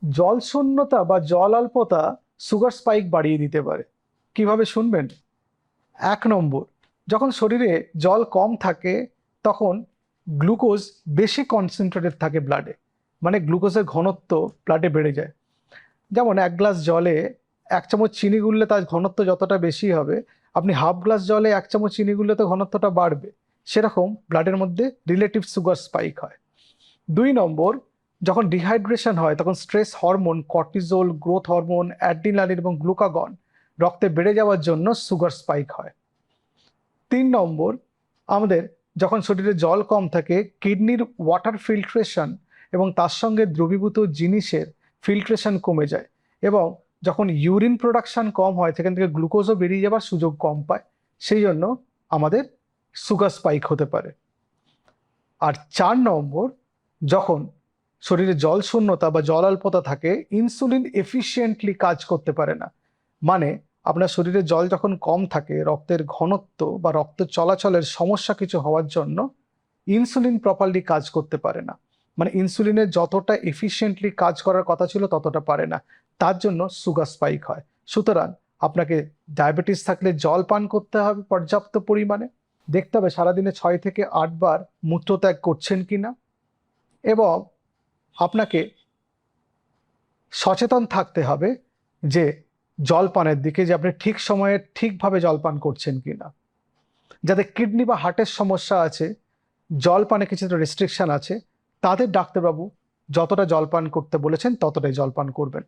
জল শূন্যতা বা জল অল্পতা সুগার স্পাইক বাড়িয়ে দিতে পারে। কিভাবে শুনবেন? 1 নম্বর, যখন শরীরে জল কম থাকে তখন গ্লুকোজ বেশি কনসেন্ট্রেটেড থাকে ব্লাডে, মানে গ্লুকোজের ঘনত্ব ব্লাডে বেড়ে যায়। যেমন 1 গ্লাস জলে 1 চামচ চিনি গুললে তার ঘনত্ব যতটা বেশি হবে, আপনি হাফ গ্লাস জলে 1 চামচ চিনি গুললে তো ঘনত্বটা বাড়বে। সেরকম ব্লাডের মধ্যে রিলেটিভ সুগার স্পাইক হয়। 2 নম্বর, যখন ডিহাইড্রেশন হয় তখন stress hormone cortisol, growth hormone, adrenaline এবং গ্লুকাগন রক্তে বেড়ে যাওয়ার জন্য সুগার স্পাইক হয়। 3 নম্বর, আমাদের যখন শরীরে জল কম থাকে কিডনির ওয়াটার ফিল্ট্রেশন এবং তার সঙ্গে দ্রবীভূত জিনিসের ফিল্ট্রেশন কমে যায়, এবং যখন ইউরিন প্রোডাকশন কম হয় সেখান থেকে গ্লুকোজও বেরিয়ে যাবার সুযোগ কম পায়। সেই জন্য আমাদের সুগার স্পাইক হতে পারে। আর 4 নম্বর, যখন শরীরে জল শূন্যতা বা জল অল্পতা থাকে ইনসুলিন এফিসিয়েন্টলি কাজ করতে পারে না। মানে আপনার শরীরে জল যখন কম থাকে, রক্তের ঘনত্ব বা রক্ত চলাচলের সমস্যা কিছু হওয়ার জন্য ইনসুলিন প্রপারলি কাজ করতে পারে না। মানে ইনসুলিনের যতটা এফিসিয়েন্টলি কাজ করার কথা ছিল ততটা পারে না, তার জন্য সুগার স্পাইক হয়। সুতরাং আপনাকে ডায়াবেটিস থাকলে জল পান করতে হবে পর্যাপ্ত পরিমাণে, দেখতে হবে সারাদিনে 6 থেকে 8 বার মূত্রত্যাগ করছেন কিনা, এবং আপনাকে সচেতন থাকতে হবে যে জল পানের দিকে, যে আপনি ঠিক সময়ে ঠিকভাবে জল পান করছেন কিনা। যাদের কিডনি বা হার্টের সমস্যা আছে, জল পানে কিছুটা রেস্ট্রিকশন আছে, তাদের ডাক্তারবাবু যতটা জল পান করতে বলেছেন ততটাই জল পান করবেন।